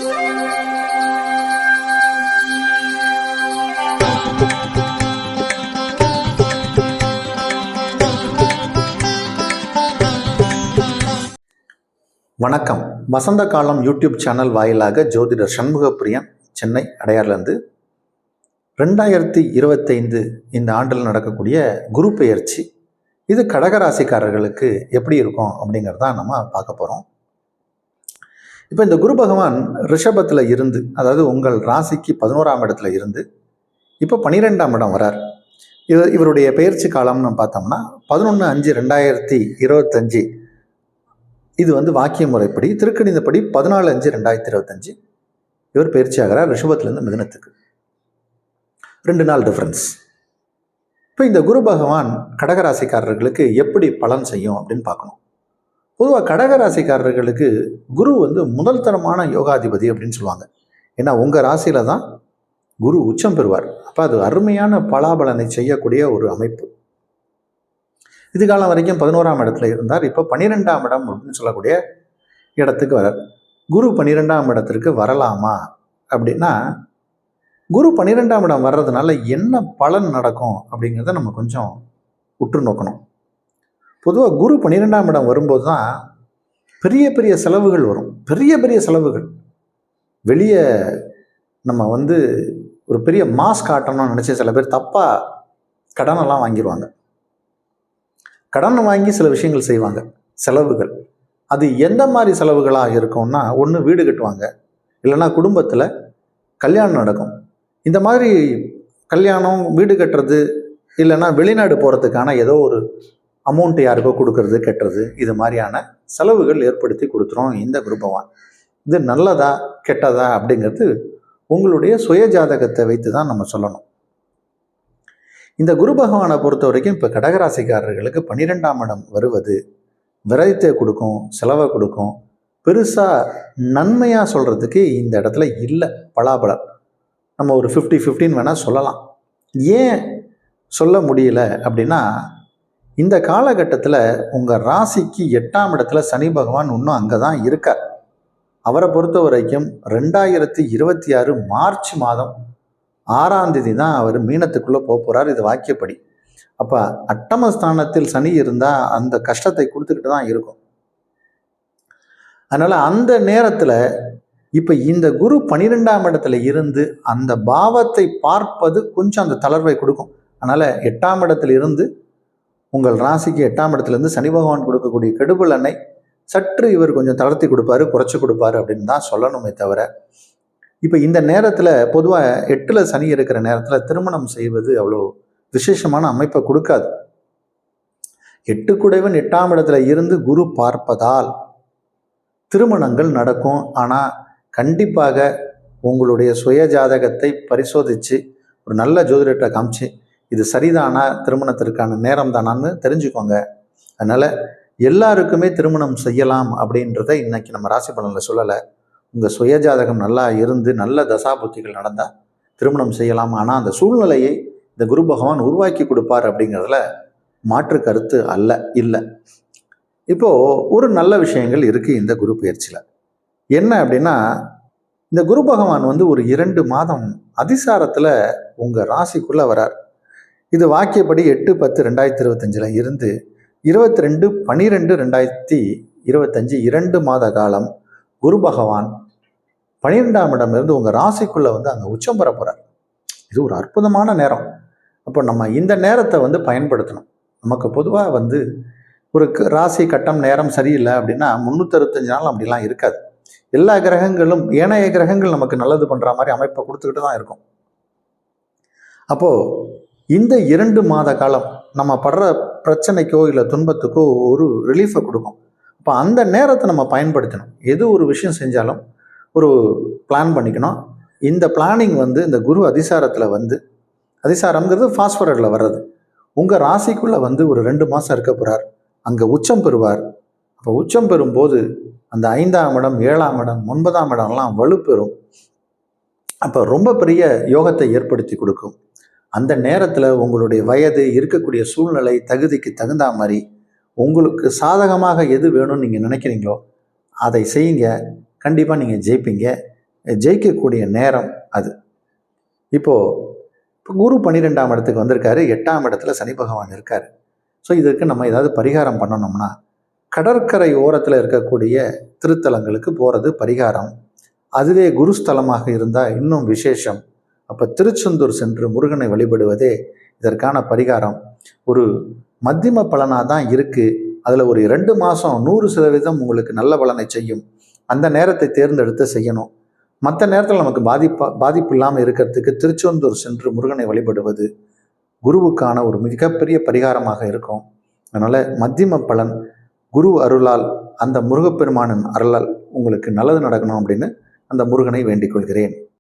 வணக்கம். வசந்த காலம் YouTube channel வாயிலாக ஜோதிடர் சண்முகப்பிரியன், சென்னை அடையார்லேருந்து 2025 இந்த ஆண்டில் நடக்கக்கூடிய குரு பெயர்ச்சி இது கடகராசிக்காரர்களுக்கு எப்படி இருக்கும் அப்படிங்கிறதான் நம்ம பார்க்க போகிறோம். இப்போ இந்த குரு பகவான் ரிஷபத்தில் இருந்து, அதாவது உங்கள் ராசிக்கு 11ஆம் இடத்துல இருந்து இப்போ 12ஆம் இடம் வரார். இவருடைய பெயர்ச்சி காலம்னு பார்த்தோம்னா 11/5/2025. இது வாக்கிய முறைப்படி திருக்கணிதப்படி 14/5/2025 இவர் பயிற்சி ஆகிறார் ரிஷபத்திலிருந்து மிதுனத்துக்கு. 2 நாள் டிஃபரன்ஸ். இப்போ இந்த குரு பகவான் கடகராசிக்காரர்களுக்கு எப்படி பலன் செய்யும் அப்படின்னு பார்க்கணும். பொதுவாக கடகராசிக்காரர்களுக்கு குரு முதல் தரமான யோகாதிபதி அப்படின்னு சொல்லுவாங்க. ஏன்னா உங்கள் ராசியில தான் குரு உச்சம் பெறுவார். அப்போ அது அருமையான பலாபலனை செய்யக்கூடிய ஒரு அமைப்பு. இது காலம் வரைக்கும் 11ஆம் இடத்துல இருந்தார். இப்போ 12ஆம் இடம் அப்படின்னு சொல்லக்கூடிய இடத்துக்கு வரார். குரு 12ஆம் இடத்திற்கு வரலாமா அப்படின்னா, குரு 12ஆம் இடம் வர்றதுனால என்ன பலன் நடக்கும் அப்படிங்கிறத நம்ம கொஞ்சம் உற்று நோக்கணும். பொதுவாக குரு 12ஆம் இடம் வரும்போது தான் பெரிய பெரிய செலவுகள் வரும். பெரிய பெரிய செலவுகள். வெளியே நம்ம ஒரு பெரிய மாஸ் காட்டணும்னு நினச்சி சில பேர் தப்பாக கடனெல்லாம் வாங்கிடுவாங்க. கடன் வாங்கி சில விஷயங்கள் செய்வாங்க. செலவுகள் அது எந்த மாதிரி செலவுகளாக இருக்கும்னா, ஒன்று வீடு கட்டுவாங்க, இல்லைன்னா குடும்பத்தில் கல்யாணம் நடக்கும். இந்த மாதிரி கல்யாணம், வீடு கட்டுறது, இல்லைன்னா வெளிநாடு போகிறதுக்கான ஏதோ ஒரு அமௌண்ட் யாருக்கோ கொடுக்கறது, கட்டுறது, இது மாதிரியான செலவுகள் ஏற்படுத்தி கொடுத்துரும் இந்த குரு பகவான். இது நல்லதா கெட்டதா அப்படிங்கிறது உங்களுடைய சுய ஜாதகத்தை வைத்து தான் நம்ம சொல்லணும். இந்த குரு பகவானை பொறுத்த வரைக்கும் இப்போ கடகராசிக்காரர்களுக்கு 12ஆம் இடம் வருவது விரயத்தை கொடுக்கும், செலவை கொடுக்கும். பெருசாக நன்மையாக சொல்கிறதுக்கு இந்த இடத்துல இல்லை பலாபலன். நம்ம ஒரு 50-15 வேணால் சொல்லலாம். ஏன் சொல்ல முடியல அப்படின்னா, இந்த காலகட்டத்தில் உங்கள் ராசிக்கு 8ஆம் இடத்துல சனி பகவான் இன்னும் அங்கே தான் இருக்கார். அவரை பொறுத்த வரைக்கும் 2026 மார்ச் மாதம் 6ஆம் தேதி தான் அவர் மீனத்துக்குள்ளே போகிறார். இது வாக்கியப்படி. அப்போ அட்டமஸ்தானத்தில் சனி இருந்தால் அந்த கஷ்டத்தை கொடுத்துக்கிட்டு தான் இருக்கும். அதனால் அந்த நேரத்தில் இப்போ இந்த குரு 12ஆம் இடத்துல இருந்து அந்த பாவத்தை பார்ப்பது கொஞ்சம் அந்த தளர்வை கொடுக்கும். அதனால் 8ஆம் இடத்துல இருந்து உங்கள் ராசிக்கு 8ஆம் இடத்துலேருந்து சனி பகவான் கொடுக்கக்கூடிய கெடுபலனை சற்று இவர் கொஞ்சம் தளர்த்தி கொடுப்பாரு, குறைச்சி கொடுப்பாரு அப்படின்னு தான் சொல்லணுமே தவிர, இப்போ இந்த நேரத்தில் பொதுவாக 8ல் சனி இருக்கிற நேரத்தில் திருமணம் செய்வது அவ்வளோ விசேஷமான அமைப்பை கொடுக்காது. 8 குடைவன் 8ஆம் இடத்துல இருந்து குரு பார்ப்பதால் திருமணங்கள் நடக்கும். ஆனால் கண்டிப்பாக உங்களுடைய சுய ஜாதகத்தை பரிசோதித்து ஒரு நல்ல ஜோதிடத்தை காமிச்சு இது சரிதானா, திருமணத்திற்கான நேரம் தானான்னு தெரிஞ்சுக்கோங்க. அதனால் எல்லாருக்குமே திருமணம் செய்யலாம் அப்படின்றத இன்னைக்கு நம்ம ராசி பலனில் சொல்லலை. உங்கள் சுய ஜாதகம் நல்லா இருந்து நல்ல தசாபுத்திகள் நடந்தால் திருமணம் செய்யலாம். ஆனால் அந்த சூழ்நிலையை இந்த குரு பகவான் உருவாக்கி கொடுப்பார் அப்படிங்கிறதுல மாற்று கருத்து இல்லை. இப்போது ஒரு நல்ல விஷயங்கள் இருக்குது இந்த குரு பயிற்சியில். என்ன அப்படின்னா, இந்த குரு பகவான் ஒரு 2 மாதம் அதிசாரத்தில் உங்கள் ராசிக்குள்ளே வரார். இது வாக்கியப்படி 8/10/2025 இருந்து 22/12/2025 2 மாத காலம் குரு பகவான் 12ஆம் இடம் இருந்து உங்கள் ராசிக்குள்ளே அங்கே உச்சம் பெற போகிறார். இது ஒரு அற்புதமான நேரம். அப்போ நம்ம இந்த நேரத்தை பயன்படுத்தணும். நமக்கு பொதுவாக ஒரு ராசி கட்டம் நேரம் சரியில்லை அப்படின்னா 365 நாள் அப்படிலாம் இருக்காது. எல்லா கிரகங்களும், ஏனைய கிரகங்கள் நமக்கு நல்லது பண்ணுற மாதிரி அமைப்பை கொடுத்துக்கிட்டு தான் இருக்கும். அப்போது இந்த 2 மாத காலம் நம்ம படுற பிரச்சனைக்கோ இல்லை துன்பத்துக்கோ ஒரு ரிலீஃபை கொடுக்கும். அப்போ அந்த நேரத்தை நம்ம பயன்படுத்தணும். எது ஒரு விஷயம் செஞ்சாலும் ஒரு பிளான் பண்ணிக்கணும். இந்த பிளானிங் இந்த குரு அதிசாரத்தில் அதிசாரம்ங்கிறது ஃபாஸ்ட்ஃபார்வர்டில் வர்றது. உங்கள் ராசிக்குள்ளே ஒரு 2 மாதம் இருக்க போகிறார். அங்கே உச்சம் பெறுவார். அப்போ உச்சம் பெறும்போது அந்த 5ஆம் இடம், 7ஆம் இடம், 9ஆம் இடம்லாம் வலுப்பெறும். அப்போ ரொம்ப பெரிய யோகத்தை ஏற்படுத்தி கொடுக்கும். அந்த நேரத்தில் உங்களுடைய வயது, இருக்கக்கூடிய சூழ்நிலை, தகுதிக்கு தகுந்த மாதிரி உங்களுக்கு சாதகமாக எது வேணும்னு நீங்கள் நினைக்கிறீங்களோ அதை செய்யுங்க. கண்டிப்பாக நீங்கள் ஜெயிப்பீங்க. ஜெயிக்கக்கூடிய நேரம் அது. இப்போ குரு 12ஆம் இடத்துக்கு வந்திருக்காரு, 8ஆம் இடத்துல சனி பகவான் இருக்காரு. ஸோ இதற்கு நம்ம ஏதாவது பரிகாரம் பண்ணணும்னா கடற்கரை ஓரத்தில் இருக்கக்கூடிய திருத்தலங்களுக்கு போகிறது பரிகாரம். அதுவே குருஸ்தலமாக இருந்தால் இன்னும் விசேஷம். அப்போ திருச்செந்தூர் சென்று முருகனை வழிபடுவதே இதற்கான பரிகாரம். ஒரு மத்தியம பலனாக தான் இருக்குது. அதில் ஒரு 2 மாதம் 100% உங்களுக்கு நல்ல பலனை செய்யும். அந்த நேரத்தை தேர்ந்தெடுத்து செய்யணும். மற்ற நேரத்தில் நமக்கு பாதிப்பு இல்லாமல் இருக்கிறதுக்கு திருச்செந்தூர் சென்று முருகனை வழிபடுவது குருவுக்கான ஒரு மிகப்பெரிய பரிகாரமாக இருக்கும். அதனால் மத்தியம பலன் குரு அருளால், அந்த முருகப்பெருமானின் அருளால் உங்களுக்கு நல்லது நடக்கணும் அப்படின்னு அந்த முருகனை வேண்டிக் கொள்கிறேன்.